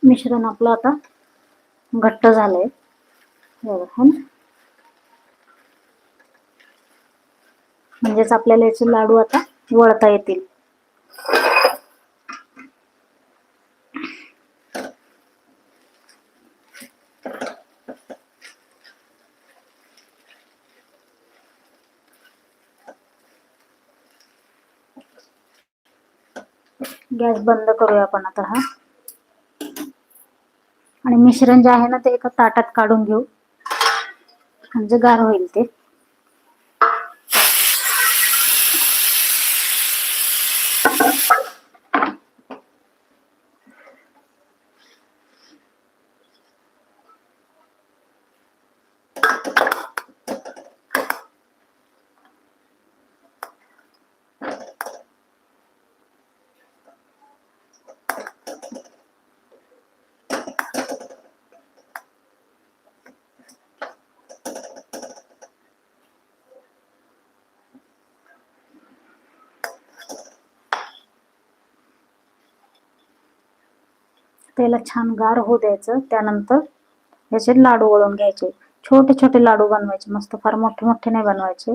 मिश्रण आपलं आता घट्ट झालंय बघा, म्हणजेच आपल्याला याचे लाडू आता वळता येतील. गॅस बंद करूया आपण आता हा, आणि मिश्रण जे आहे ना ते एका ताटात काढून घेऊ, म्हणजे गार होईल ते. त्याला छान गार होऊ द्यायचं. त्यानंतर याचे लाडू वळून घ्यायचे. छोटे छोटे लाडू बनवायचे, मस्त फार मोठे मोठे नाही बनवायचे.